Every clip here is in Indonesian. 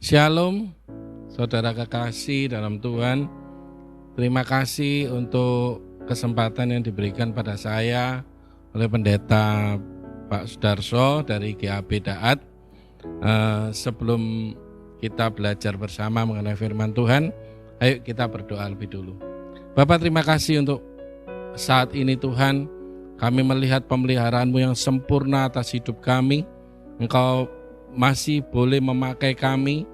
Shalom, saudara kekasih dalam Tuhan. Terima kasih untuk kesempatan yang diberikan pada saya oleh Pendeta Pak Sudarso dari GAB Daat. Sebelum kita belajar bersama mengenai firman Tuhan, ayo kita berdoa lebih dulu. Bapak, terima kasih untuk saat ini Tuhan. Kami melihat pemeliharaan-Mu yang sempurna atas hidup kami. Engkau masih boleh memakai kami,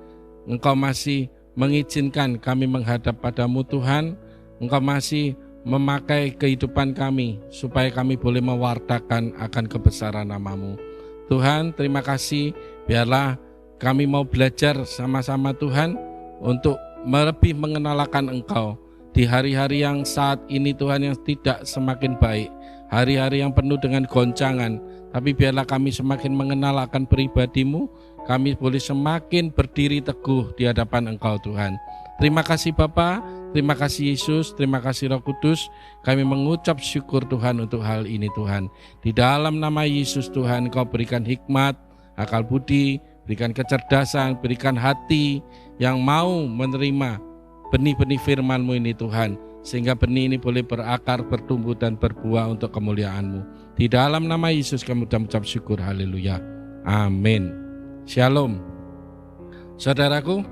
Engkau masih mengizinkan kami menghadap padamu Tuhan, Engkau masih memakai kehidupan kami supaya kami boleh mewartakan akan kebesaran nama-Mu. Tuhan, terima kasih, biarlah kami mau belajar sama-sama Tuhan untuk lebih mengenalkan Engkau di hari-hari yang saat ini Tuhan yang tidak semakin baik, hari-hari yang penuh dengan goncangan. Tapi biarlah kami semakin mengenal akan pribadi-Mu, kami boleh semakin berdiri teguh di hadapan Engkau Tuhan. Terima kasih Bapa, terima kasih Yesus, terima kasih Roh Kudus. Kami mengucap syukur Tuhan untuk hal ini Tuhan. Di dalam nama Yesus Tuhan, Engkau berikan hikmat, akal budi, berikan kecerdasan, berikan hati yang mau menerima benih-benih firman-Mu ini Tuhan. Sehingga benih ini boleh berakar, bertumbuh dan berbuah untuk kemuliaan-Mu. Di dalam nama Yesus kami mengucap syukur, haleluya, amin. Shalom. Saudaraku,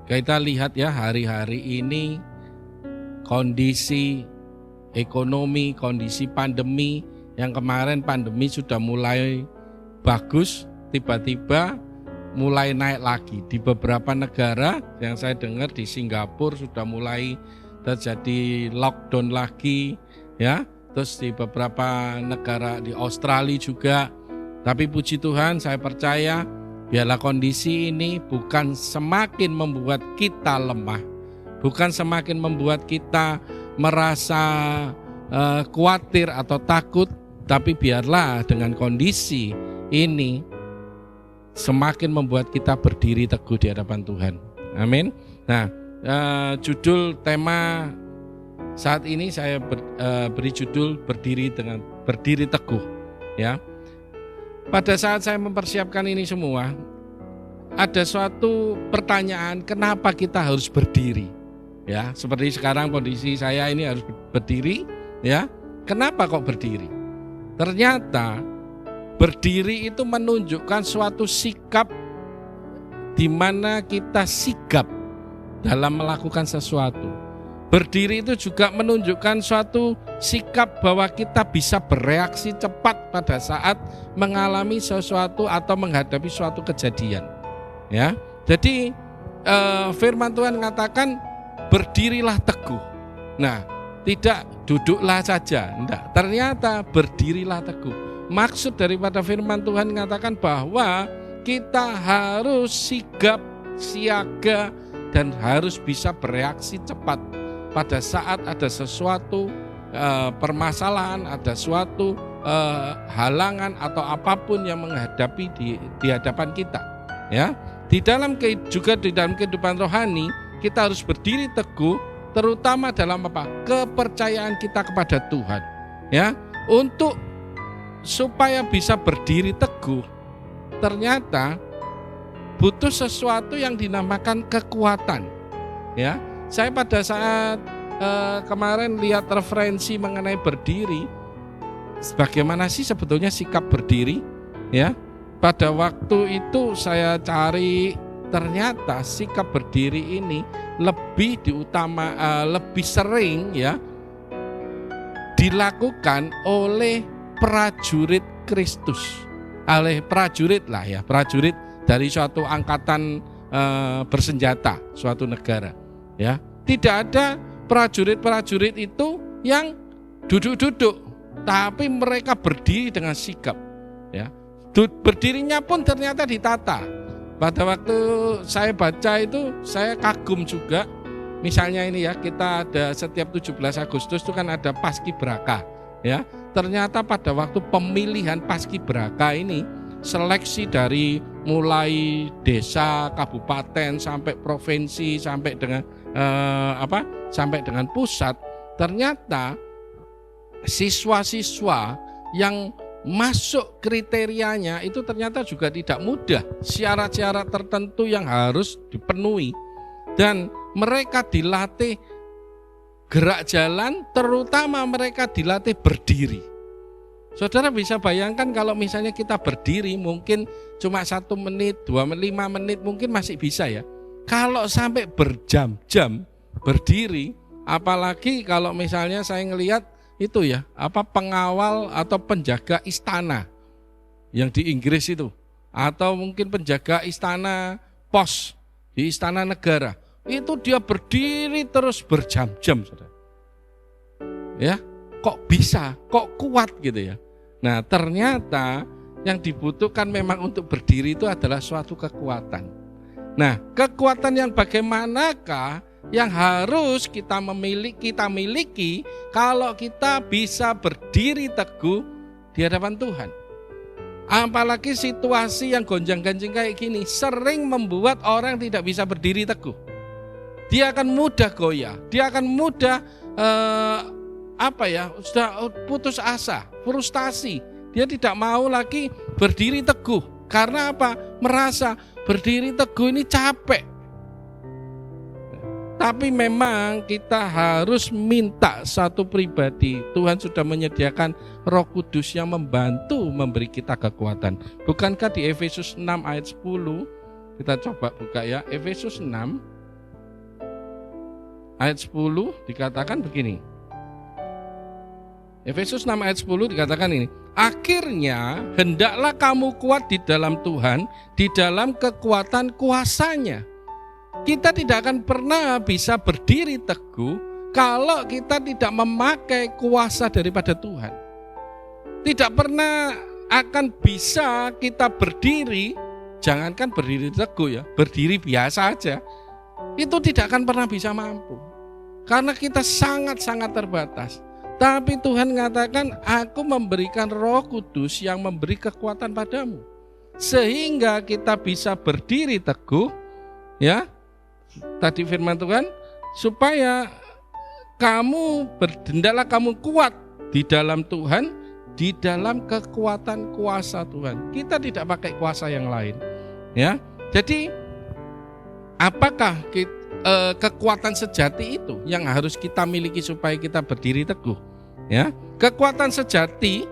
kita lihat ya hari-hari ini kondisi ekonomi, kondisi pandemi, yang kemarin pandemi sudah mulai bagus, tiba-tiba mulai naik lagi. Di beberapa negara yang saya dengar di Singapura sudah mulai terjadi lockdown lagi ya. Terus di beberapa negara di Australia juga. Tapi puji Tuhan, saya percaya biarlah kondisi ini bukan semakin membuat kita lemah, bukan semakin membuat kita merasa khawatir atau takut, tapi biarlah dengan kondisi ini semakin membuat kita berdiri teguh di hadapan Tuhan. Amin. Nah, judul tema saat ini saya beri judul berdiri teguh. Ya. Pada saat saya mempersiapkan ini semua, ada suatu pertanyaan, kenapa kita harus berdiri? Ya, seperti sekarang kondisi saya ini harus berdiri. Ya, kenapa kok berdiri? Ternyata berdiri itu menunjukkan suatu sikap di mana kita sigap dalam melakukan sesuatu. Berdiri itu juga menunjukkan suatu sikap bahwa kita bisa bereaksi cepat pada saat mengalami sesuatu atau menghadapi suatu kejadian. Ya, jadi firman Tuhan mengatakan berdirilah teguh. Nah, tidak duduklah saja. Enggak, ternyata berdirilah teguh. Maksud daripada firman Tuhan mengatakan bahwa kita harus sigap, siaga, dan harus bisa bereaksi cepat pada saat ada sesuatu permasalahan, ada suatu halangan atau apapun yang menghadapi di hadapan kita. Ya, di dalam kehidupan rohani kita harus berdiri teguh, terutama dalam apa? Kepercayaan kita kepada Tuhan. Ya, supaya bisa berdiri teguh, ternyata butuh sesuatu yang dinamakan kekuatan. Ya, saya pada saat kemarin lihat referensi mengenai berdiri, bagaimana sih sebetulnya sikap berdiri? Ya, pada waktu itu saya cari, ternyata sikap berdiri ini lebih sering ya dilakukan oleh prajurit Kristus, oleh prajurit dari suatu angkatan bersenjata suatu negara. Ya, tidak ada prajurit itu yang duduk-duduk, tapi mereka berdiri dengan sigap. Ya, berdirinya pun ternyata ditata. Pada waktu saya baca itu, saya kagum juga. Misalnya ini ya, kita ada setiap 17 Agustus itu kan ada Paskibraka. Ya, ternyata pada waktu pemilihan Paskibraka ini, seleksi dari mulai desa, kabupaten sampai provinsi sampai dengan pusat, ternyata siswa-siswa yang masuk kriterianya itu ternyata juga tidak mudah. Syarat-syarat tertentu yang harus dipenuhi. Dan mereka dilatih gerak jalan, terutama mereka dilatih berdiri. Saudara bisa bayangkan kalau misalnya kita berdiri mungkin cuma 1 menit, 2 menit, 5 menit mungkin masih bisa ya. Kalau sampai berjam-jam berdiri, apalagi kalau misalnya saya ngelihat itu ya, pengawal atau penjaga istana yang di Inggris itu, atau mungkin penjaga istana pos di istana negara, itu dia berdiri terus berjam-jam, saudara. Ya, kok bisa, kok kuat gitu ya. Nah, ternyata yang dibutuhkan memang untuk berdiri itu adalah suatu kekuatan. Nah, kekuatan yang bagaimanakah yang harus kita miliki kalau kita bisa berdiri teguh di hadapan Tuhan. Apalagi situasi yang gonjang-ganjing kayak gini sering membuat orang tidak bisa berdiri teguh. Dia akan mudah goyah, dia akan mudah sudah putus asa, frustasi. Dia tidak mau lagi berdiri teguh. Karena apa? Merasa berdiri teguh ini capek. Tapi memang kita harus minta satu pribadi. Tuhan sudah menyediakan Roh Kudus yang membantu memberi kita kekuatan. Bukankah di Efesus 6 ayat 10? Kita coba buka ya. Efesus 6 ayat 10 dikatakan begini. Efesus 6 ayat 10 dikatakan ini. Akhirnya hendaklah kamu kuat di dalam Tuhan, di dalam kekuatan kuasa-Nya. Kita tidak akan pernah bisa berdiri teguh kalau kita tidak memakai kuasa daripada Tuhan. Tidak pernah akan bisa kita berdiri, jangankan berdiri teguh ya, berdiri biasa aja. Itu tidak akan pernah bisa mampu. Karena kita sangat-sangat terbatas. Tapi Tuhan mengatakan, aku memberikan Roh Kudus yang memberi kekuatan padamu. Sehingga kita bisa berdiri teguh, ya. Tadi firman Tuhan, supaya hendaklah kamu kuat di dalam Tuhan, di dalam kekuatan kuasa Tuhan. Kita tidak pakai kuasa yang lain, ya. Jadi apakah kekuatan sejati itu yang harus kita miliki supaya kita berdiri teguh? Ya, kekuatan sejati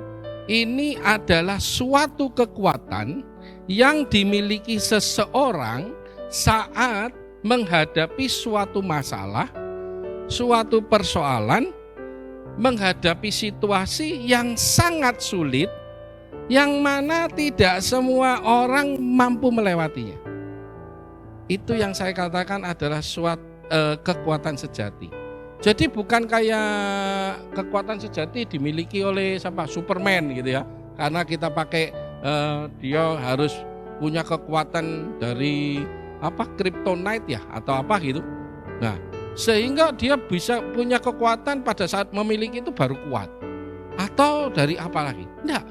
ini adalah suatu kekuatan yang dimiliki seseorang saat menghadapi suatu masalah, suatu persoalan, menghadapi situasi yang sangat sulit, yang mana tidak semua orang mampu melewatinya. Itu yang saya katakan adalah suatu kekuatan sejati. Jadi bukan kayak kekuatan sejati dimiliki oleh Superman gitu ya. Karena kita pakai dia harus punya kekuatan dari kryptonite ya atau apa gitu. Nah, sehingga dia bisa punya kekuatan pada saat memiliki itu baru kuat. Atau dari apa lagi? Enggak.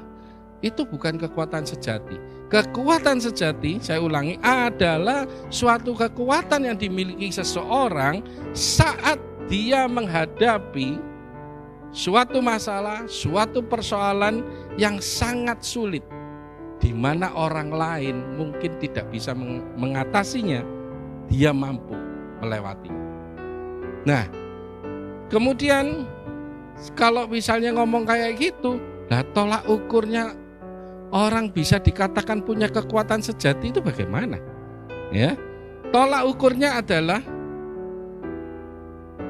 Itu bukan kekuatan sejati. Kekuatan sejati, saya ulangi, adalah suatu kekuatan yang dimiliki seseorang saat dia menghadapi suatu masalah, suatu persoalan yang sangat sulit, di mana orang lain mungkin tidak bisa mengatasinya, dia mampu melewatinya. Nah, kemudian kalau misalnya ngomong kayak gitu, tolak ukurnya orang bisa dikatakan punya kekuatan sejati itu bagaimana? Ya, tolak ukurnya adalah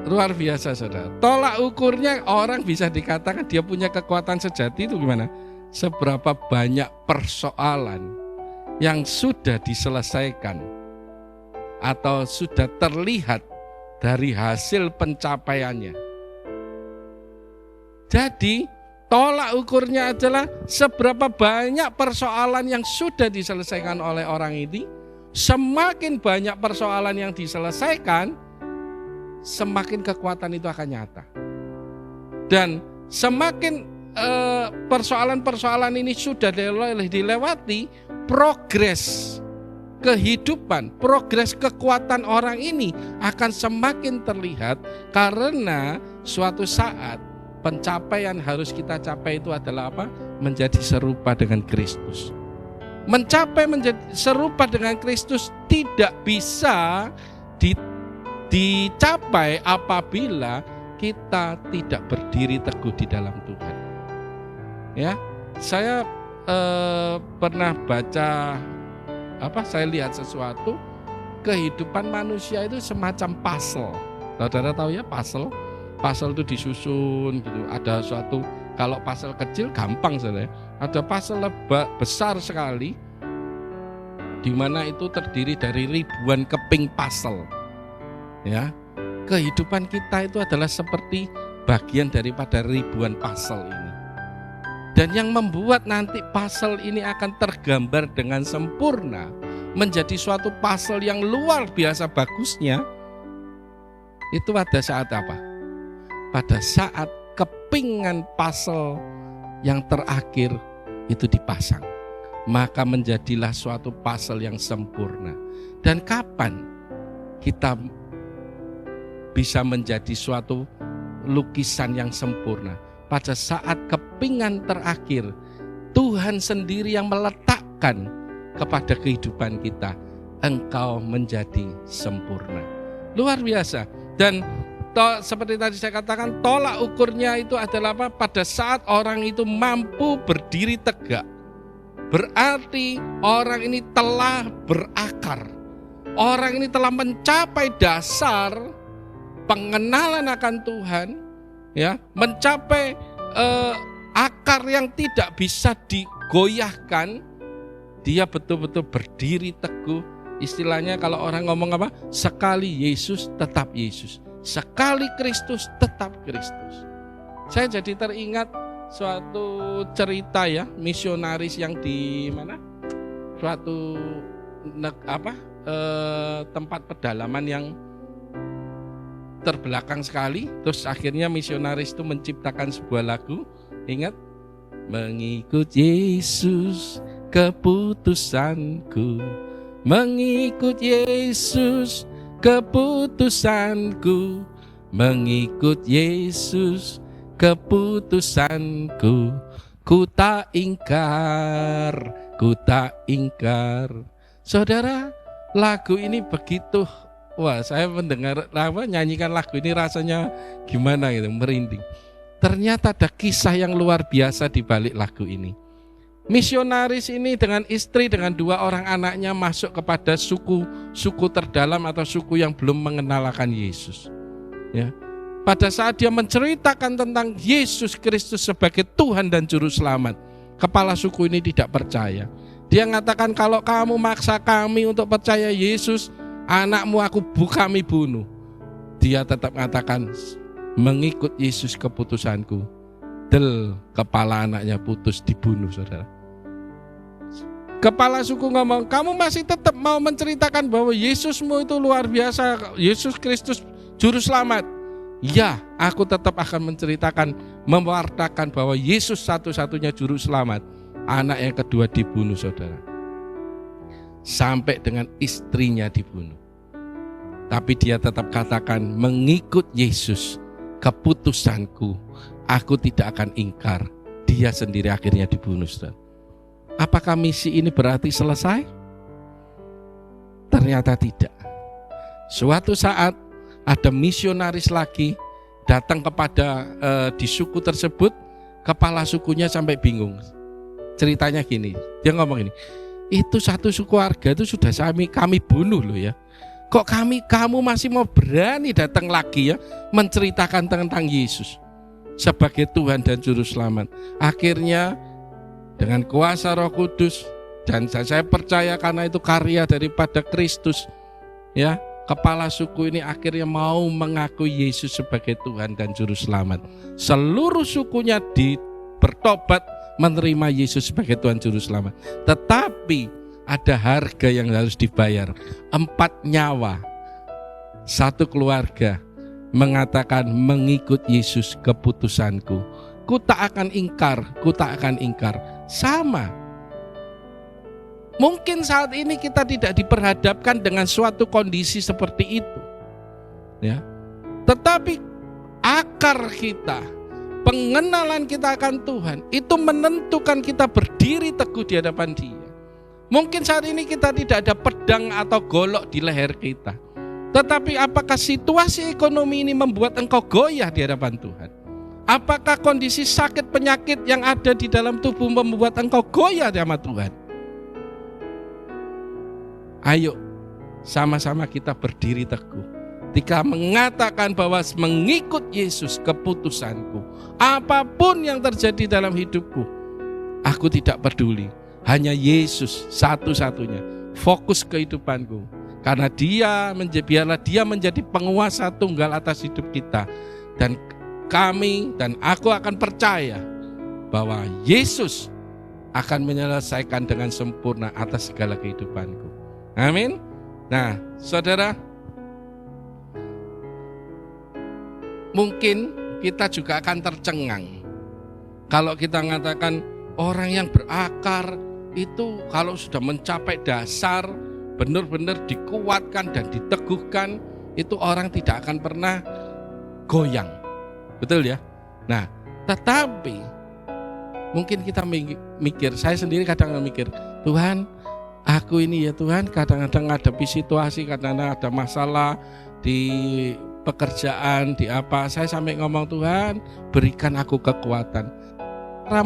luar biasa, saudara. Tolak ukurnya orang bisa dikatakan dia punya kekuatan sejati itu gimana? Seberapa banyak persoalan yang sudah diselesaikan atau sudah terlihat dari hasil pencapaiannya. Jadi tolak ukurnya adalah seberapa banyak persoalan yang sudah diselesaikan oleh orang ini. Semakin banyak persoalan yang diselesaikan, semakin kekuatan itu akan nyata. Dan semakin persoalan-persoalan ini sudah dilewati, progres kehidupan, progres kekuatan orang ini akan semakin terlihat. Karena suatu saat pencapaian harus kita capai itu adalah apa? menjadi serupa dengan Kristus. Mencapai menjadi serupa dengan Kristus tidak bisa dicapai apabila kita tidak berdiri teguh di dalam Tuhan. Ya, saya pernah baca saya lihat sesuatu, kehidupan manusia itu semacam puzzle. Saudara tahu ya puzzle? Puzzle itu disusun gitu. Ada suatu, kalau puzzle kecil gampang saudara. Ada puzzle besar sekali, di mana itu terdiri dari ribuan keping puzzle. Ya, kehidupan kita itu adalah seperti bagian daripada ribuan puzzle ini. Dan yang membuat nanti puzzle ini akan tergambar dengan sempurna menjadi suatu puzzle yang luar biasa bagusnya, itu pada saat apa? Pada saat kepingan puzzle yang terakhir itu dipasang, maka menjadilah suatu puzzle yang sempurna. Dan kapan kita bisa menjadi suatu lukisan yang sempurna? Pada saat kepingan terakhir, Tuhan sendiri yang meletakkan kepada kehidupan kita, engkau menjadi sempurna. Luar biasa. Dan seperti tadi saya katakan, tolak ukurnya itu adalah apa? Pada saat orang itu mampu berdiri tegak, berarti orang ini telah berakar. Orang ini telah mencapai dasar pengenalan akan Tuhan, ya, mencapai akar yang tidak bisa digoyahkan. Dia betul-betul berdiri teguh. Istilahnya kalau orang ngomong apa? Sekali Yesus tetap Yesus, sekali Kristus tetap Kristus. Saya jadi teringat suatu cerita ya, misionaris yang di mana? Suatu tempat pedalaman yang terbelakang sekali. Terus akhirnya misionaris itu menciptakan sebuah lagu. Ingat? Mengikut Yesus keputusanku, mengikut Yesus keputusanku, mengikut Yesus keputusanku, ku tak ingkar, ku tak ingkar. Saudara, lagu ini begitu, wah, saya mendengar nyanyikan lagu ini rasanya gimana gitu, merinding. Ternyata ada kisah yang luar biasa di balik lagu ini. Misionaris ini dengan istri, dengan 2 orang anaknya masuk kepada suku terdalam atau suku yang belum mengenal akan Yesus. Ya. Pada saat dia menceritakan tentang Yesus Kristus sebagai Tuhan dan Juru Selamat, kepala suku ini tidak percaya. Dia mengatakan, kalau kamu maksa kami untuk percaya Yesus, anakmu kami bunuh. Dia tetap mengatakan, mengikut Yesus keputusanku. Kepala anaknya putus, dibunuh, saudara. Kepala suku ngomong, kamu masih tetap mau menceritakan bahwa Yesusmu itu luar biasa, Yesus Kristus Juru Selamat. Ya, aku tetap akan menceritakan, mewartakan bahwa Yesus satu-satunya Juru Selamat. Anak yang kedua dibunuh, saudara. Sampai dengan istrinya dibunuh. Tapi dia tetap katakan, mengikut Yesus keputusanku, aku tidak akan ingkar. Dia sendiri akhirnya dibunuh, saudara. Apakah misi ini berarti selesai? Ternyata tidak. Suatu saat ada misionaris lagi datang kepada di suku tersebut. Kepala sukunya sampai bingung. Ceritanya gini, dia ngomong ini, itu satu suku warga itu sudah kami bunuh loh ya. Kok kamu masih mau berani datang lagi ya, menceritakan tentang Yesus sebagai Tuhan dan Juru Selamat. Akhirnya dengan kuasa Roh Kudus, dan saya percaya karena itu karya daripada Kristus, ya, kepala suku ini akhirnya mau mengakui Yesus sebagai Tuhan dan Juru Selamat. Seluruh sukunya bertobat, menerima Yesus sebagai Tuhan Juru Selamat. Tetapi ada harga yang harus dibayar. 4 nyawa, 1 keluarga mengatakan, mengikut Yesus keputusanku, ku tak akan ingkar, ku tak akan ingkar. Sama. Mungkin saat ini kita tidak diperhadapkan dengan suatu kondisi seperti itu, ya. Tetapi akar kita, pengenalan kita akan Tuhan itu menentukan kita berdiri teguh di hadapan Dia. Mungkin saat ini kita tidak ada pedang atau golok di leher kita, tetapi apakah situasi ekonomi ini membuat engkau goyah di hadapan Tuhan? Apakah kondisi sakit penyakit yang ada di dalam tubuh membuat engkau goyah di hadapan Tuhan? Ayo sama-sama kita berdiri teguh ketika mengatakan bahwa mengikut Yesus keputusanku. Apapun yang terjadi dalam hidupku, aku tidak peduli. Hanya Yesus satu-satunya fokus kehidupanku. Karena biarlah Dia menjadi penguasa tunggal atas hidup kita. Dan kami dan aku akan percaya bahwa Yesus akan menyelesaikan dengan sempurna atas segala kehidupanku. Amin. Nah, saudara, mungkin kita juga akan tercengang kalau kita mengatakan orang yang berakar itu kalau sudah mencapai dasar, benar-benar dikuatkan dan diteguhkan, itu orang tidak akan pernah goyang. Betul ya? Nah, tetapi mungkin kita mikir, saya sendiri kadang mikir, Tuhan, aku ini ya Tuhan kadang-kadang menghadapi situasi, kadang-kadang ada masalah di pekerjaan, di apa, saya sampai ngomong, Tuhan berikan aku kekuatan. Secara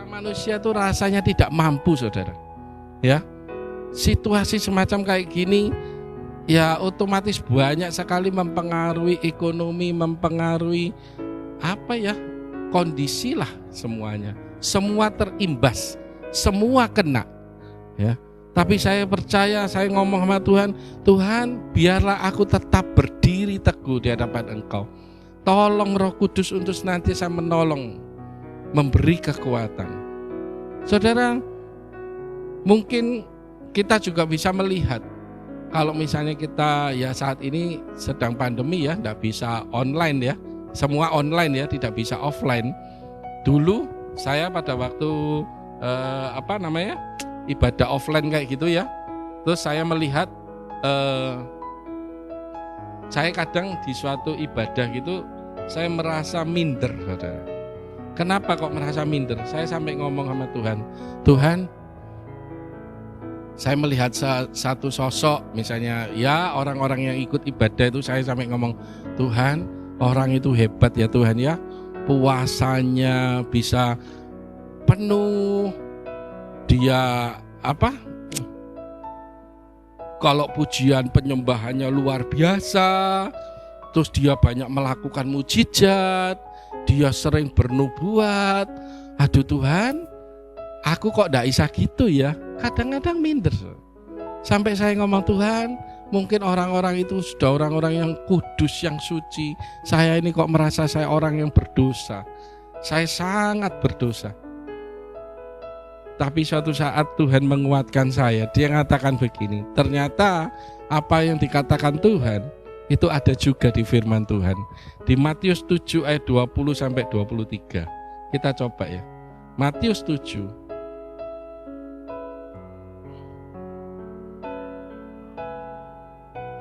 manusia tuh rasanya tidak mampu, saudara. Ya, situasi semacam kayak gini, ya otomatis banyak sekali mempengaruhi ekonomi, mempengaruhi kondisi lah semuanya. Semua terimbas, semua kena. Ya, tapi saya percaya, saya ngomong sama Tuhan, Tuhan biarlah aku tetap berdiri teguh di hadapan Engkau. Tolong Roh Kudus untuk senantiasa menolong, memberi kekuatan. Saudara, mungkin kita juga bisa melihat, kalau misalnya kita ya saat ini sedang pandemi ya, tidak bisa online ya, semua online ya, tidak bisa offline. Dulu saya pada waktu ibadah offline kayak gitu ya, terus saya melihat saya kadang di suatu ibadah gitu saya merasa minder, saudara. Kenapa kok merasa minder? Saya sampai ngomong sama Tuhan, Tuhan, saya melihat satu sosok, misalnya ya orang-orang yang ikut ibadah itu, saya sampai ngomong, Tuhan, orang itu hebat ya Tuhan ya, puasanya bisa penuh, dia kalau pujian penyembahannya luar biasa, terus dia banyak melakukan mujizat, dia sering bernubuat. Aduh Tuhan, aku kok gak bisa gitu ya. Kadang-kadang minder. Sampai saya ngomong, Tuhan, mungkin orang-orang itu sudah orang-orang yang kudus, yang suci. Saya ini kok merasa saya orang yang berdosa. Saya sangat berdosa. Tapi suatu saat Tuhan menguatkan saya. Dia mengatakan begini, ternyata apa yang dikatakan Tuhan itu ada juga di firman Tuhan. Di Matius 7 ayat 20 sampai 23. Kita coba ya. Matius 7.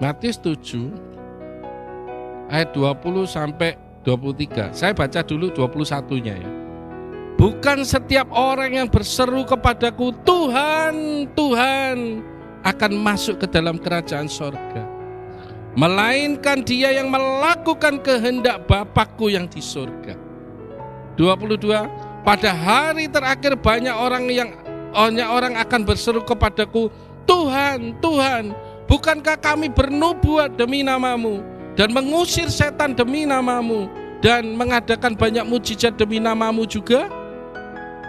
Matius 7 ayat 20 sampai 23. Saya baca dulu 21-nya ya. Bukan setiap orang yang berseru kepadaku, Tuhan, Tuhan, akan masuk ke dalam kerajaan sorga, melainkan dia yang melakukan kehendak Bapakku yang di sorga. 22. Pada hari terakhir banyak orang akan berseru kepadaku, Tuhan, Tuhan, bukankah kami bernubuat demi namamu dan mengusir setan demi namamu dan mengadakan banyak mujizat demi namamu juga?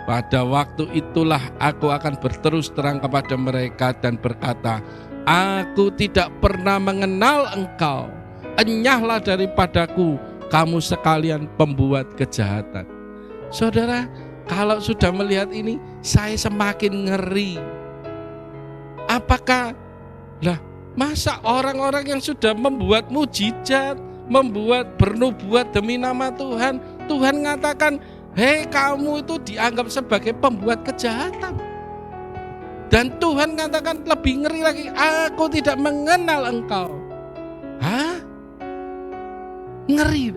Pada waktu itulah aku akan berterus terang kepada mereka dan berkata, aku tidak pernah mengenal engkau. Enyahlah daripadaku, kamu sekalian pembuat kejahatan. Saudara, kalau sudah melihat ini, saya semakin ngeri. Apakah masa orang-orang yang sudah membuat mujizat, membuat bernubuat demi nama Tuhan, Tuhan mengatakan, hei, kamu itu dianggap sebagai pembuat kejahatan. Dan Tuhan katakan lebih ngeri lagi, aku tidak mengenal engkau. Hah? Ngeri.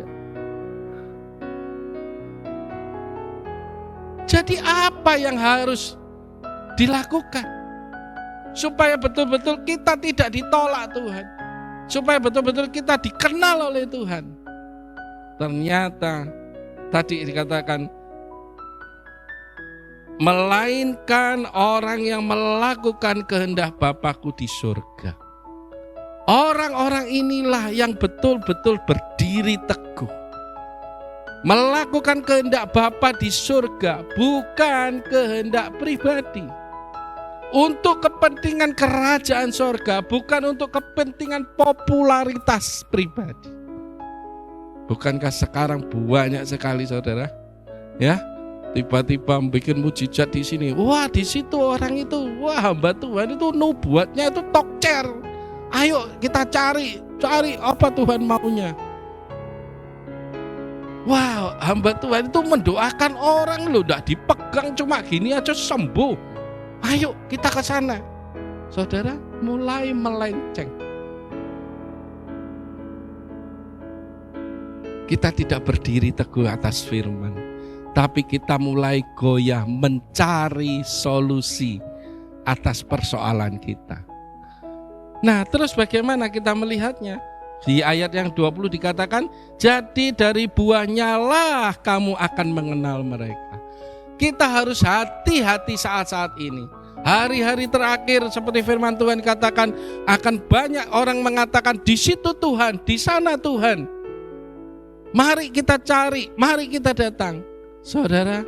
Jadi apa yang harus dilakukan supaya betul-betul kita tidak ditolak Tuhan, supaya betul-betul kita dikenal oleh Tuhan? Ternyata tadi dikatakan, melainkan orang yang melakukan kehendak Bapakku di surga. Orang-orang inilah yang betul-betul berdiri teguh, melakukan kehendak Bapa di surga, bukan kehendak pribadi. Untuk kepentingan kerajaan surga, bukan untuk kepentingan popularitas pribadi. Bukankah sekarang banyak sekali saudara, ya, tiba-tiba bikin mujizat di sini. Wah, di situ orang itu, wah, hamba Tuhan itu nubuatnya itu tokcer. Ayo kita cari apa Tuhan maunya. Wow, hamba Tuhan itu mendoakan orang loh, udah dipegang cuma gini aja sembuh. Ayo kita ke sana. Saudara, mulai melenceng. Kita tidak berdiri teguh atas firman, tapi kita mulai goyah mencari solusi atas persoalan kita. Nah, terus bagaimana kita melihatnya? Di ayat yang 20 dikatakan, jadi dari buahnya lah kamu akan mengenal mereka. Kita harus hati-hati saat-saat ini. Hari-hari terakhir seperti firman Tuhan katakan, akan banyak orang mengatakan di situ Tuhan, di sana Tuhan. Mari kita cari, mari kita datang. Saudara,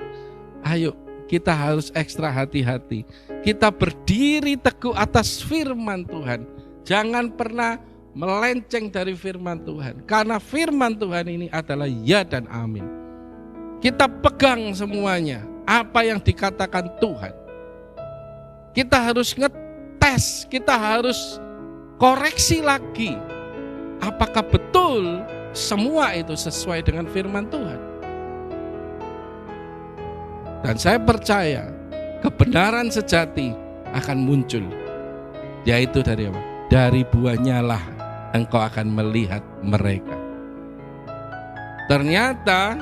ayo kita harus ekstra hati-hati. Kita berdiri teguh atas firman Tuhan. Jangan pernah melenceng dari firman Tuhan. Karena firman Tuhan ini adalah ya dan amin. Kita pegang semuanya, apa yang dikatakan Tuhan. Kita harus ngetes, kita harus koreksi lagi. Apakah betul semua itu sesuai dengan firman Tuhan? Dan saya percaya kebenaran sejati akan muncul. Yaitu dari apa? Dari buahnya lah engkau akan melihat mereka. Ternyata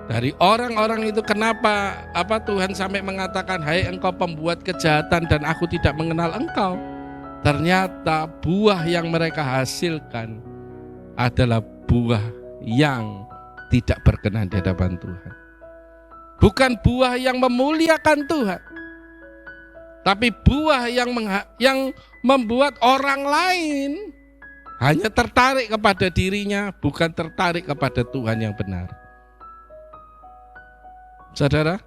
dari orang-orang itu kenapa Tuhan sampai mengatakan, hai engkau pembuat kejahatan dan aku tidak mengenal engkau. Ternyata buah yang mereka hasilkan adalah buah yang tidak berkenan di hadapan Tuhan. Bukan buah yang memuliakan Tuhan, tapi buah yang membuat orang lain hanya tertarik kepada dirinya, bukan tertarik kepada Tuhan yang benar. Saudara,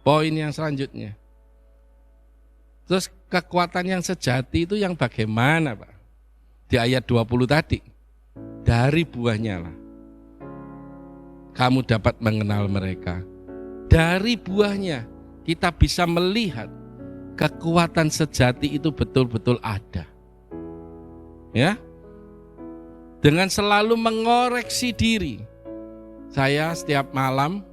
poin yang selanjutnya, terus kekuatan yang sejati itu yang bagaimana, Pak? Di ayat 20 tadi, dari buahnya lah kamu dapat mengenal mereka. Dari buahnya kita bisa melihat kekuatan sejati itu betul-betul ada. Ya, dengan selalu mengoreksi diri. Saya setiap malam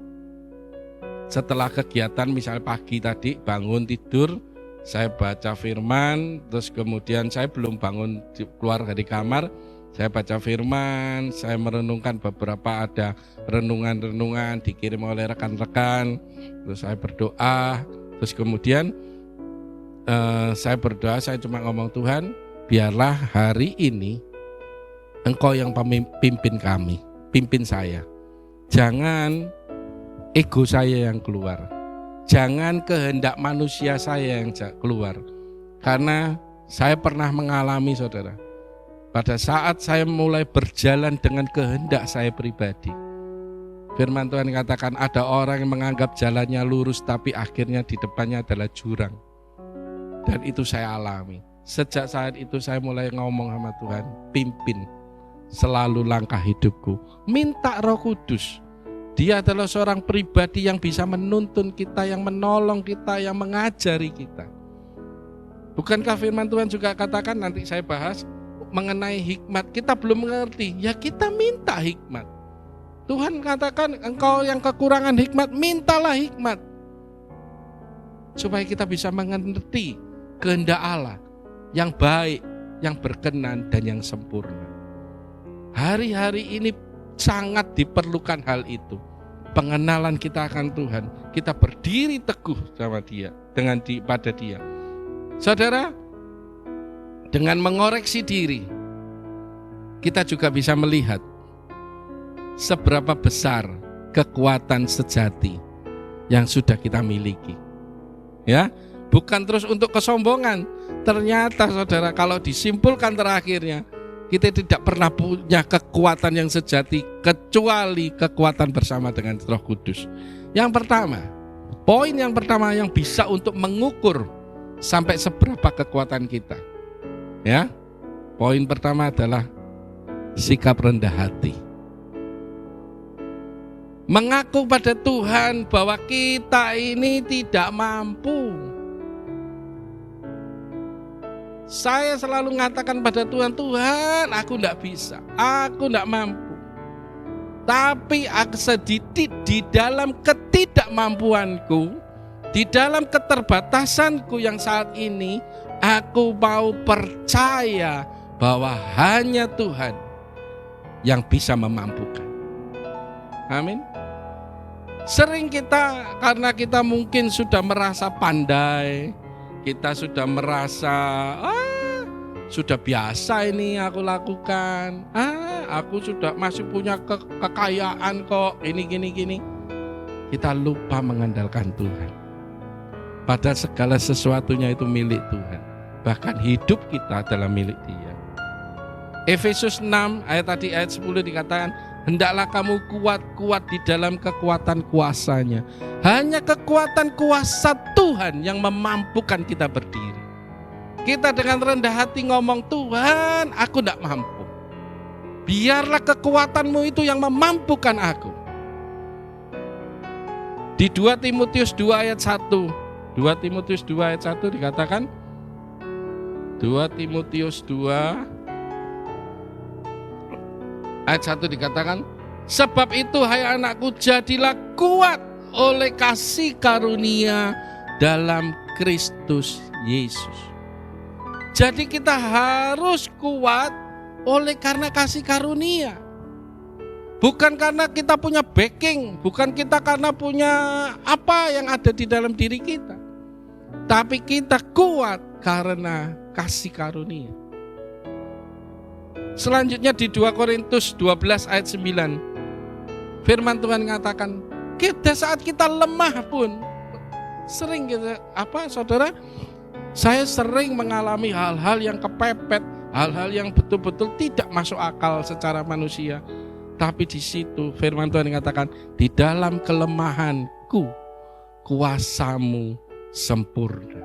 setelah kegiatan, misalnya pagi tadi bangun tidur, saya baca firman, terus kemudian saya belum bangun keluar dari kamar, saya baca firman, saya merenungkan beberapa ada renungan-renungan dikirim oleh rekan-rekan, terus saya berdoa, terus kemudian saya berdoa, saya cuma ngomong, Tuhan, biarlah hari ini Engkau yang pimpin kami, pimpin saya. Jangan ego saya yang keluar, jangan kehendak manusia saya yang keluar. Karena saya pernah mengalami, saudara, pada saat saya mulai berjalan dengan kehendak saya pribadi, firman Tuhan katakan ada orang yang menganggap jalannya lurus tapi akhirnya di depannya adalah jurang. Dan itu saya alami. Sejak saat itu saya mulai ngomong sama Tuhan, pimpin selalu langkah hidupku. Minta Roh Kudus. Dia adalah seorang pribadi yang bisa menuntun kita, yang menolong kita, yang mengajari kita. Bukankah firman Tuhan juga katakan, nanti saya bahas mengenai hikmat, kita belum mengerti, ya kita minta hikmat. Tuhan katakan, engkau yang kekurangan hikmat, mintalah hikmat. Supaya kita bisa mengerti kehendak Allah yang baik, yang berkenan dan yang sempurna. Hari-hari ini sangat diperlukan hal itu. Pengenalan kita akan Tuhan. Kita berdiri teguh sama Dia, pada Dia. Saudara, dengan mengoreksi diri, kita juga bisa melihat seberapa besar kekuatan sejati yang sudah kita miliki. Ya, bukan terus untuk kesombongan. Ternyata saudara, kalau disimpulkan terakhirnya, kita tidak pernah punya kekuatan yang sejati kecuali kekuatan bersama dengan Roh Kudus. Yang pertama, poin yang pertama yang bisa untuk mengukur sampai seberapa kekuatan kita. Ya. Poin pertama adalah sikap rendah hati. Mengaku pada Tuhan bahwa kita ini tidak mampu. Saya selalu mengatakan pada Tuhan, Tuhan, aku tidak bisa, aku tidak mampu. Tapi sedikit di dalam ketidakmampuanku, di dalam keterbatasanku yang saat ini, aku mau percaya bahwa hanya Tuhan yang bisa memampukan. Amin. Sering kita, karena kita mungkin sudah merasa pandai, kita sudah merasa sudah biasa ini aku lakukan. Aku sudah masih punya kekayaan kok, ini gini. Kita lupa mengandalkan Tuhan. Padahal segala sesuatunya itu milik Tuhan. Bahkan hidup kita adalah milik Dia. Efesus 6 ayat 10 dikatakan, hendaklah kamu kuat di dalam kekuatan kuasanya. Hanya kekuatan kuasa Tuhan yang memampukan kita berdiri. Kita dengan rendah hati ngomong, Tuhan, aku tidak mampu. Biarlah kekuatanmu itu yang memampukan aku. Di 2 Timotius 2 ayat 1. 2 Timotius 2 ayat 1 dikatakan, 2 Timotius 2 ayat 1 dikatakan, sebab itu hai anakku, jadilah kuat oleh kasih karunia dalam Kristus Yesus. Jadi kita harus kuat oleh karena kasih karunia. Bukan karena kita punya backing, bukan kita karena punya apa yang ada di dalam diri kita. Tapi kita kuat karena kasih karunia. Selanjutnya di 2 Korintus 12 ayat 9. Firman Tuhan mengatakan, kita saat kita lemah pun sering kita saudara, saya sering mengalami hal-hal yang kepepet, hal-hal yang betul-betul tidak masuk akal secara manusia. Tapi di situ firman Tuhan mengatakan, di dalam kelemahanku kuasamu sempurna.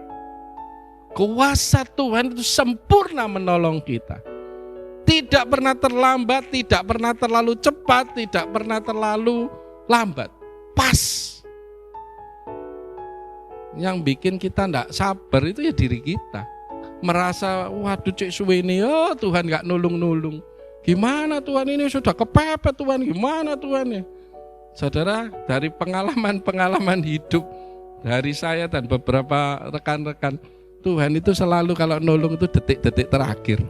Kuasa Tuhan itu sempurna menolong kita. Tidak pernah terlambat, tidak pernah terlalu cepat, tidak pernah terlalu lambat. Pas. Yang bikin kita tidak sabar itu ya diri kita. Merasa, waduh cek suwe ini, Tuhan gak nulung-nulung. Gimana Tuhan ini sudah kepepet Tuhan, gimana Tuhan ya. Saudara, dari pengalaman-pengalaman hidup dari saya dan beberapa rekan-rekan, Tuhan itu selalu kalau nulung itu detik-detik terakhir.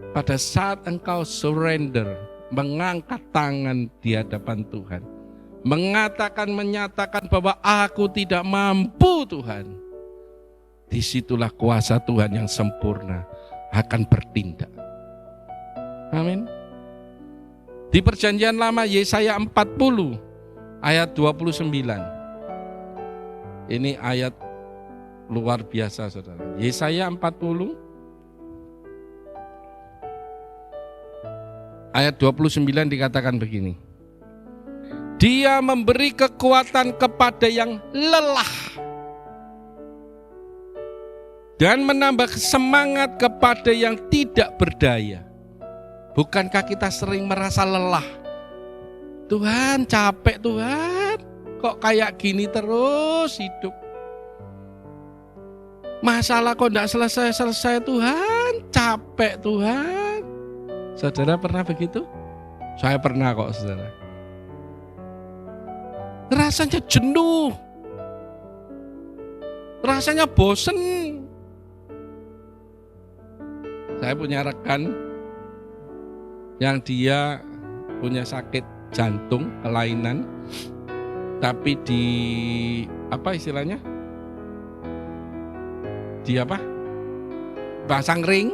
Pada saat engkau surrender, mengangkat tangan di hadapan Tuhan, menyatakan bahwa aku tidak mampu Tuhan, disitulah kuasa Tuhan yang sempurna akan bertindak. Amin. Di perjanjian lama Yesaya 40 ayat 29. Ini ayat luar biasa saudara. Yesaya 40 ayat 29 dikatakan begini. Dia memberi kekuatan kepada yang lelah dan menambah semangat kepada yang tidak berdaya. Bukankah kita sering merasa lelah? Tuhan, capek Tuhan, kok kayak gini terus hidup? Masalah kok tidak selesai-selesai Tuhan, capek Tuhan. Saudara pernah begitu? Saya pernah kok saudara. Rasanya jenuh, rasanya bosen. Saya punya rekan, yang dia punya sakit jantung, kelainan, tapi di apa istilahnya? Di apa? Pasang ring,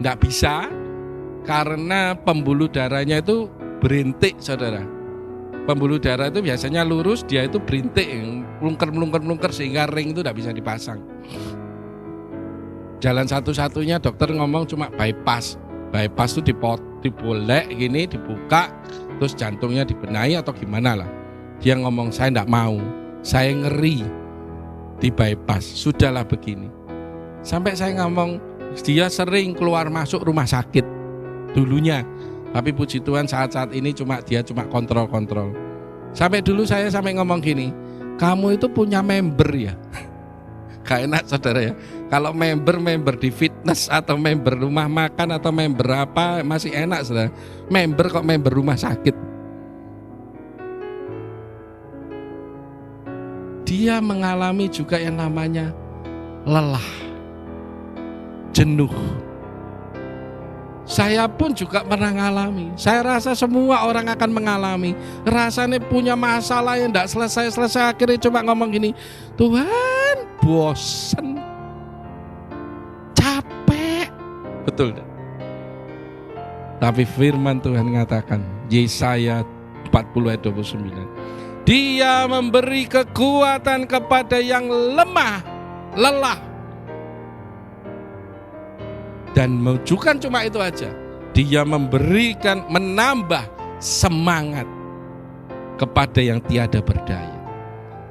enggak bisa karena pembuluh darahnya itu berintik, saudara. Pembuluh darah itu biasanya lurus, dia itu berintik, melungker sehingga ring itu enggak bisa dipasang. Jalan satu-satunya dokter ngomong cuma bypass. Bypass itu dibolek gini, dibuka, terus jantungnya dibenahi atau gimana lah. Dia ngomong, saya enggak mau, saya ngeri di bypass, sudahlah begini. Sampai saya ngomong, dia sering keluar masuk rumah sakit dulunya. Tapi puji Tuhan saat-saat ini dia cuma kontrol-kontrol. Sampai dulu saya ngomong gini, kamu itu punya member ya? Gak enak saudara ya. Kalau member di fitness atau member rumah makan atau member apa masih enak saudara. Member kok member rumah sakit. Dia mengalami juga yang namanya lelah, jenuh. Saya pun juga pernah mengalami. Saya rasa semua orang akan mengalami. Rasanya punya masalah yang tidak selesai-selesai. Akhirnya cuma ngomong gini, Tuhan, bosen, capek. Betul. Tapi firman Tuhan mengatakan, Yesaya 40 ayat 29. Dia memberi kekuatan kepada yang lemah, lelah. Dan bukan cuma itu aja, dia menambah semangat kepada yang tiada berdaya.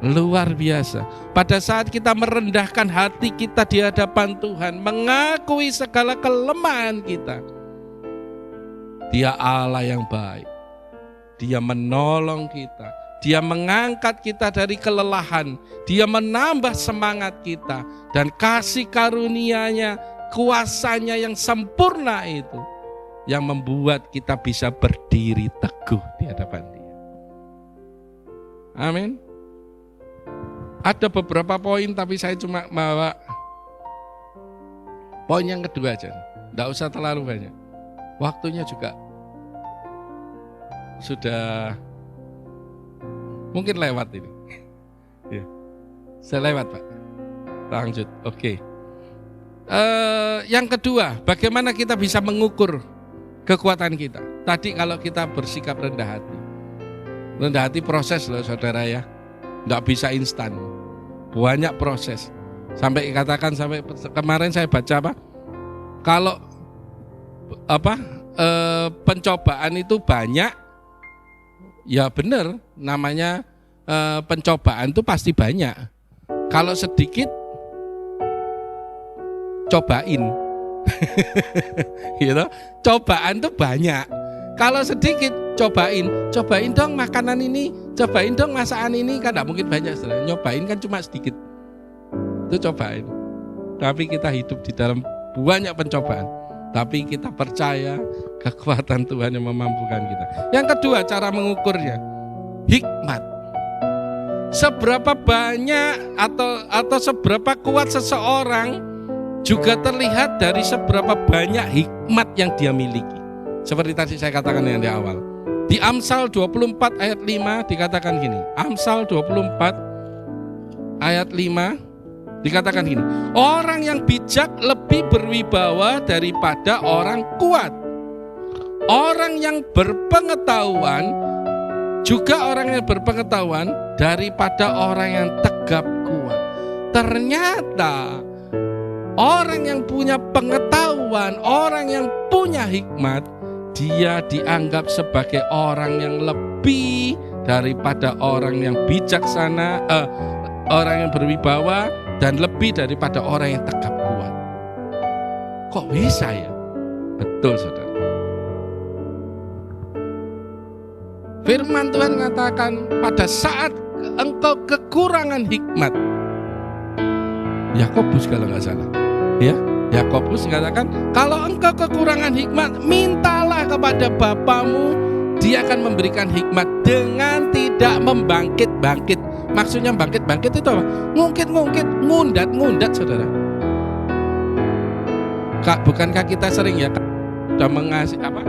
Luar biasa. Pada saat kita merendahkan hati kita di hadapan Tuhan, mengakui segala kelemahan kita, Dia Allah yang baik. Dia menolong kita, Dia mengangkat kita dari kelelahan, Dia menambah semangat kita, dan kasih karunia-Nya, kuasanya yang sempurna itu yang membuat kita bisa berdiri teguh di hadapan Dia. Amin. Ada beberapa poin tapi saya cuma bawa poin yang kedua aja. Tidak usah terlalu banyak. Waktunya juga sudah mungkin lewat ini. Ya. Saya lewat Pak. Lanjut. Oke. Yang kedua, bagaimana kita bisa mengukur kekuatan kita? Tadi kalau kita bersikap rendah hati. Rendah hati proses loh saudara ya. Nggak bisa instan. Banyak proses. Sampai kemarin saya baca apa? Kalau pencobaan itu banyak, ya benar namanya pencobaan itu pasti banyak. Kalau sedikit cobain. Gitu. Cobaan tuh banyak. Kalau sedikit cobain dong makanan ini, cobain dong masakan ini, kan enggak mungkin banyak. Nyobain kan cuma sedikit. Itu cobain. Tapi kita hidup di dalam banyak pencobaan. Tapi kita percaya kekuatan Tuhan yang memampukan kita. Yang kedua, cara mengukurnya, hikmat. Seberapa banyak atau seberapa kuat seseorang juga terlihat dari seberapa banyak hikmat yang dia miliki. Seperti tadi saya katakan yang di awal. Di Amsal 24 ayat 5 dikatakan gini. Amsal 24 ayat 5 dikatakan gini. Orang yang bijak lebih berwibawa daripada orang kuat. Orang yang berpengetahuan daripada orang yang tegap kuat. Ternyata orang yang punya pengetahuan, orang yang punya hikmat, dia dianggap sebagai orang yang lebih daripada orang yang bijaksana, orang yang berwibawa, dan lebih daripada orang yang tegap kuat. Kok bisa ya? Betul saudara. Firman Tuhan mengatakan pada saat engkau kekurangan hikmat, Yakobus kalau nggak salah, ya Yakobus mengatakan kalau engkau kekurangan hikmat, mintalah kepada Bapamu, Dia akan memberikan hikmat dengan tidak membangkit-bangkit. Maksudnya bangkit-bangkit itu apa? Ngungkit-ngungkit, ngundat-ngundat saudara. Bukankah kita sering ya sudah mengasih apa?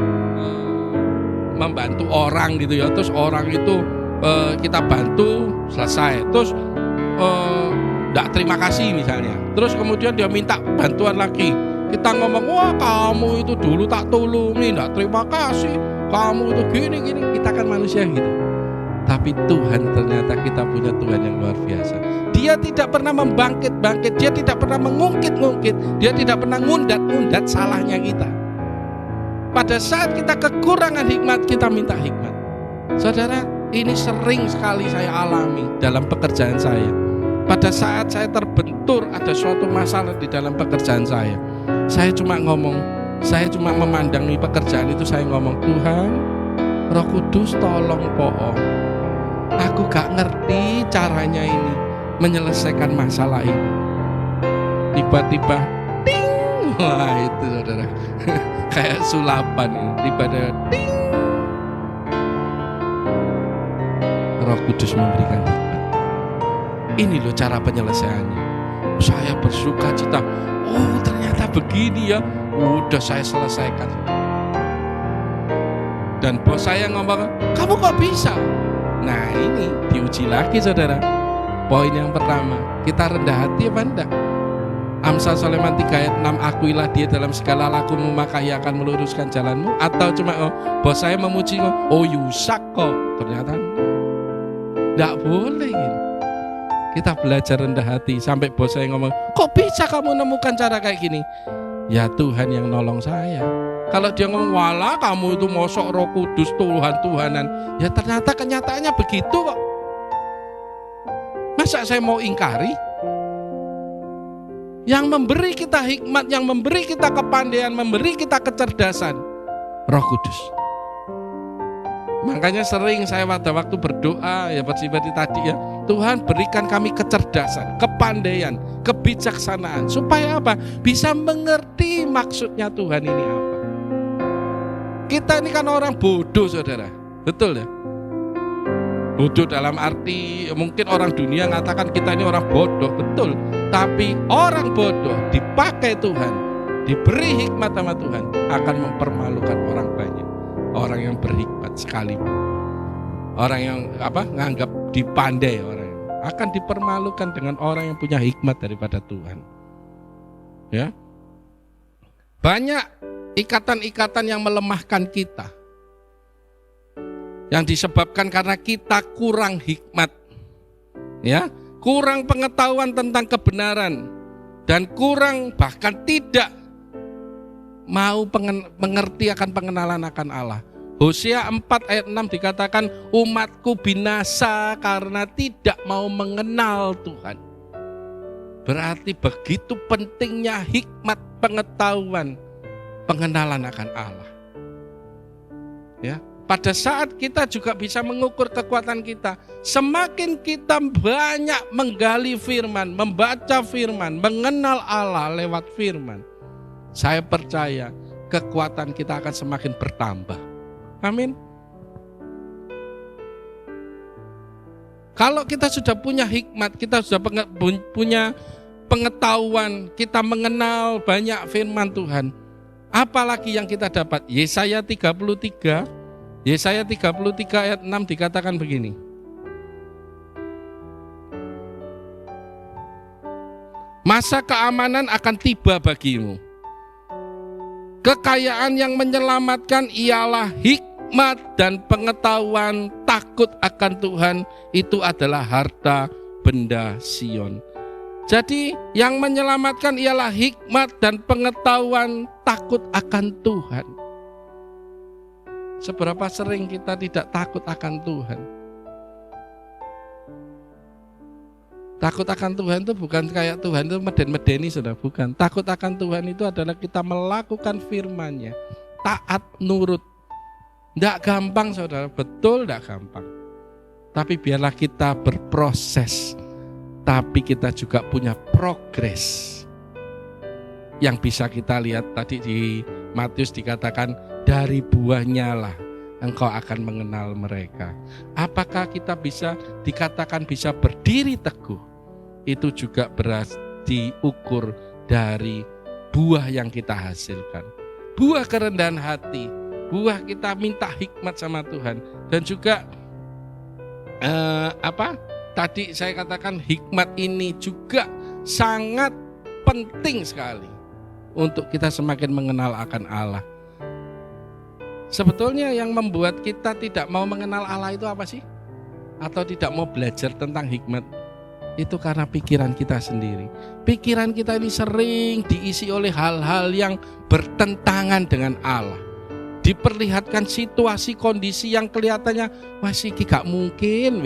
membantu orang gitu ya. Terus orang itu kita bantu selesai. Terus enggak terima kasih misalnya. Terus kemudian dia minta bantuan lagi. Kita ngomong, wah kamu itu dulu tak tolongi, enggak terima kasih. Kamu itu gini. Kita kan manusia gitu. Tapi Tuhan, ternyata kita punya Tuhan yang luar biasa. Dia tidak pernah membangkit-bangkit, dia tidak pernah mengungkit-ngungkit, dia tidak pernah ngundat-ngundat salahnya kita. Pada saat kita kekurangan hikmat, kita minta hikmat. Saudara, ini sering sekali saya alami dalam pekerjaan saya. Pada saat saya terbentur ada suatu masalah di dalam pekerjaan saya cuma memandangi pekerjaan itu, saya ngomong, Tuhan, Roh Kudus tolong po'o. Aku gak ngerti caranya ini menyelesaikan masalah ini. Tiba-tiba ting, wah itu saudara kayak sulapan ini. Tiba-tiba ting, Roh Kudus memberikan hikmat. Ini loh cara penyelesaiannya. Saya bersuka cita, oh ternyata begini ya. Udah saya selesaikan. Dan bos saya ngomong, kamu kok bisa? Nah ini diuji lagi saudara. Poin yang pertama, kita rendah hati apa enggak? Amsal Sulaiman 3 ayat 6, akuilah dia dalam segala lakumu maka ia akan meluruskan jalanmu. Atau cuma bos saya memuji, oh Yusak kok. Ternyata enggak boleh gitu. Kita belajar rendah hati sampai bos saya ngomong, kok bisa kamu nemukan cara kayak gini? Ya Tuhan yang nolong saya. Kalau dia ngomong, walah kamu itu mosok Roh Kudus Tuhan-Tuhanan, ya ternyata kenyataannya begitu kok. Masa saya mau ingkari? Yang memberi kita hikmat, yang memberi kita kepandaian, memberi kita kecerdasan, Roh Kudus. Makanya sering saya pada waktu berdoa, ya seperti tadi ya, Tuhan berikan kami kecerdasan, kepandaian, kebijaksanaan. Supaya apa? Bisa mengerti maksudnya Tuhan ini apa. Kita ini kan orang bodoh saudara, betul ya? Bodoh dalam arti mungkin orang dunia mengatakan kita ini orang bodoh, betul. Tapi orang bodoh dipakai Tuhan, diberi hikmat sama Tuhan, akan mempermalukan orang banyak. Orang yang berhikmat sekalipun, orang yang nganggap dipandai, orang yang akan dipermalukan dengan orang yang punya hikmat daripada Tuhan. Ya, banyak ikatan-ikatan yang melemahkan kita, yang disebabkan karena kita kurang hikmat, ya, kurang pengetahuan tentang kebenaran, dan kurang bahkan tidak mau mengerti akan pengenalan akan Allah. Hosea 4 ayat 6 dikatakan, umatku binasa karena tidak mau mengenal Tuhan. Berarti begitu pentingnya hikmat, pengetahuan, pengenalan akan Allah. Ya, pada saat kita juga bisa mengukur kekuatan kita, semakin kita banyak menggali firman, membaca firman, mengenal Allah lewat firman, saya percaya kekuatan kita akan semakin bertambah. Amin. Kalau kita sudah punya hikmat, kita sudah punya pengetahuan, kita mengenal banyak firman Tuhan, apalagi yang kita dapat? Yesaya 33 ayat 6 dikatakan begini. Masa keamanan akan tiba bagimu. Kekayaan yang menyelamatkan ialah hikmat dan pengetahuan takut akan Tuhan, itu adalah harta benda Sion. Jadi yang menyelamatkan ialah hikmat dan pengetahuan takut akan Tuhan. Seberapa sering kita tidak takut akan Tuhan? Takut akan Tuhan itu bukan kayak Tuhan itu meden-medeni, saudara, bukan. Takut akan Tuhan itu adalah kita melakukan firman-Nya, taat nurut. Tidak gampang saudara, betul tidak gampang. Tapi biarlah kita berproses, tapi kita juga punya progres. Yang bisa kita lihat tadi di Matius dikatakan, dari buahnya lah engkau akan mengenal mereka. Apakah kita bisa dikatakan bisa berdiri teguh? Itu juga diukur dari buah yang kita hasilkan. Buah kerendahan hati, buah kita minta hikmat sama Tuhan. Dan juga tadi saya katakan hikmat ini juga sangat penting sekali untuk kita semakin mengenal akan Allah. Sebetulnya yang membuat kita tidak mau mengenal Allah itu apa sih? Atau tidak mau belajar tentang hikmat? Itu karena pikiran kita sendiri. Pikiran kita ini sering diisi oleh hal-hal yang bertentangan dengan Allah. Diperlihatkan situasi kondisi yang kelihatannya masih gak mungkin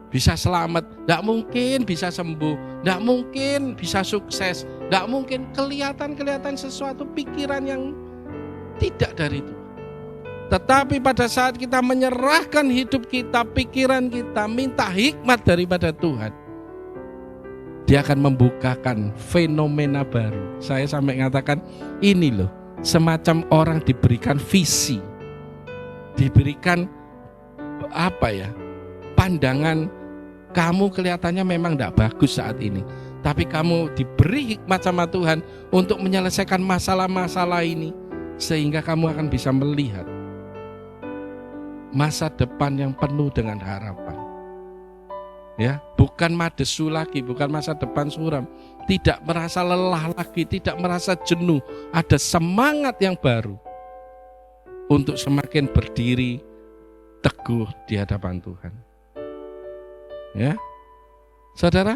bisa selamat, gak mungkin bisa sembuh, gak mungkin bisa sukses, gak mungkin kelihatan sesuatu pikiran yang tidak dari Tuhan. Tetapi pada saat kita menyerahkan hidup kita, pikiran kita, minta hikmat daripada Tuhan, Dia akan membukakan fenomena baru. Saya sampai mengatakan ini loh, semacam orang diberikan visi, diberikan pandangan. Kamu kelihatannya memang tidak bagus saat ini, tapi kamu diberi hikmat sama Tuhan untuk menyelesaikan masalah-masalah ini, sehingga kamu akan bisa melihat masa depan yang penuh dengan harapan. Ya, bukan madesu lagi, bukan masa depan suram, tidak merasa lelah lagi, tidak merasa jenuh, ada semangat yang baru untuk semakin berdiri teguh di hadapan Tuhan. Ya, saudara,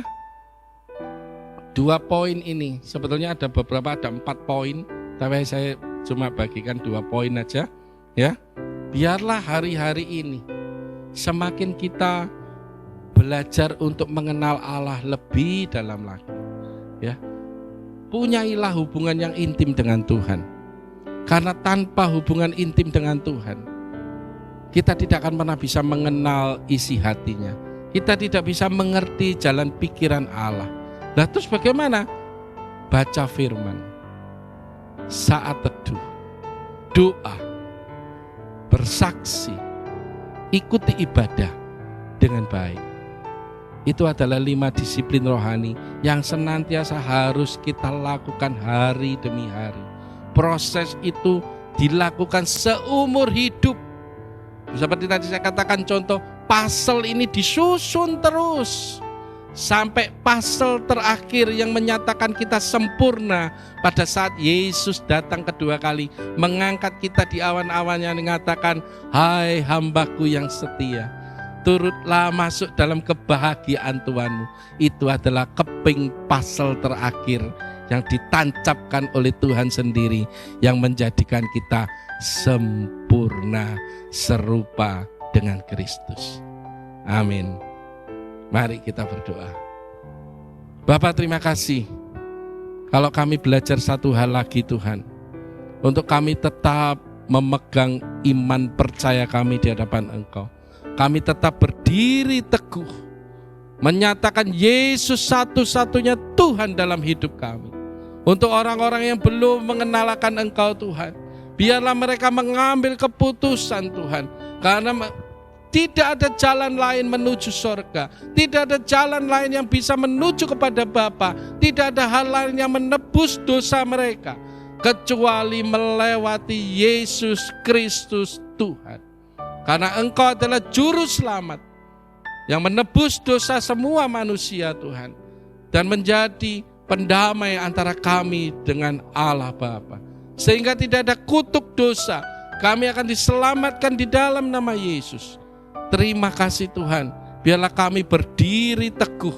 2 poin ini sebetulnya ada 4 poin, tapi saya cuma bagikan 2 poin aja. Ya, biarlah hari-hari ini semakin kita belajar untuk mengenal Allah lebih dalam lagi. Ya, punyailah hubungan yang intim dengan Tuhan. Karena tanpa hubungan intim dengan Tuhan, kita tidak akan pernah bisa mengenal isi hatinya. Kita tidak bisa mengerti jalan pikiran Allah. Lah terus bagaimana? Baca firman, saat teduh, doa, bersaksi, ikuti ibadah dengan baik. Itu adalah 5 disiplin rohani yang senantiasa harus kita lakukan hari demi hari. Proses itu dilakukan seumur hidup. Seperti tadi saya katakan contoh, pasal ini disusun terus sampai pasal terakhir yang menyatakan kita sempurna pada saat Yesus datang kedua kali, mengangkat kita di awan-awannya, mengatakan, hai hambaku yang setia, turutlah masuk dalam kebahagiaan Tuhanmu. Itu adalah keping pasal terakhir yang ditancapkan oleh Tuhan sendiri, yang menjadikan kita sempurna serupa dengan Kristus. Amin. Mari kita berdoa. Bapa, terima kasih kalau kami belajar satu hal lagi Tuhan, untuk kami tetap memegang iman percaya kami di hadapan Engkau. Kami tetap berdiri teguh, menyatakan Yesus satu-satunya Tuhan dalam hidup kami. Untuk orang-orang yang belum mengenalkan Engkau Tuhan, biarlah mereka mengambil keputusan Tuhan, karena tidak ada jalan lain menuju surga, tidak ada jalan lain yang bisa menuju kepada Bapa, tidak ada hal lain yang menebus dosa mereka kecuali melewati Yesus Kristus Tuhan. Karena Engkau adalah juru selamat yang menebus dosa semua manusia Tuhan, dan menjadi pendamai antara kami dengan Allah Bapa. Sehingga tidak ada kutuk dosa, kami akan diselamatkan di dalam nama Yesus. Terima kasih Tuhan, biarlah kami berdiri teguh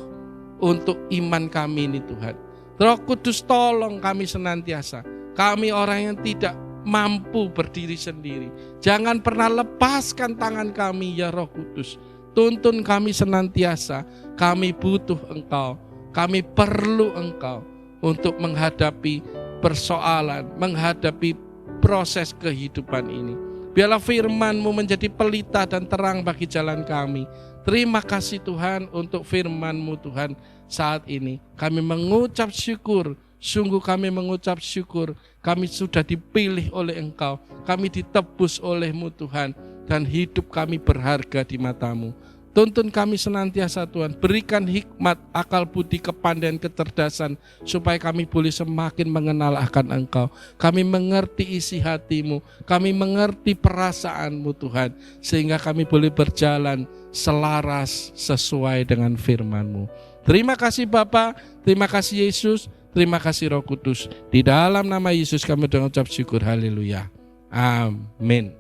untuk iman kami ini Tuhan. Roh Kudus tolong kami senantiasa, kami orang yang tidak mampu berdiri sendiri. Jangan pernah lepaskan tangan kami ya Roh Kudus. Tuntun kami senantiasa, kami butuh Engkau, kami perlu Engkau untuk menghadapi persoalan, menghadapi proses kehidupan ini. Biarlah firman-Mu menjadi pelita dan terang bagi jalan kami. Terima kasih Tuhan untuk firman-Mu Tuhan. Saat ini kami mengucap syukur, sungguh kami mengucap syukur, kami sudah dipilih oleh Engkau, kami ditebus oleh-Mu Tuhan, dan hidup kami berharga di mata-Mu. Tuntun kami senantiasa Tuhan, berikan hikmat, akal budi, kepandaian, kecerdasan, supaya kami boleh semakin mengenal akan Engkau. Kami mengerti isi hati-Mu, kami mengerti perasaanmu Tuhan, sehingga kami boleh berjalan selaras sesuai dengan firman-Mu. Terima kasih Bapa, terima kasih Yesus, terima kasih Roh Kudus. Di dalam nama Yesus kami mengucap syukur, haleluya. Amin.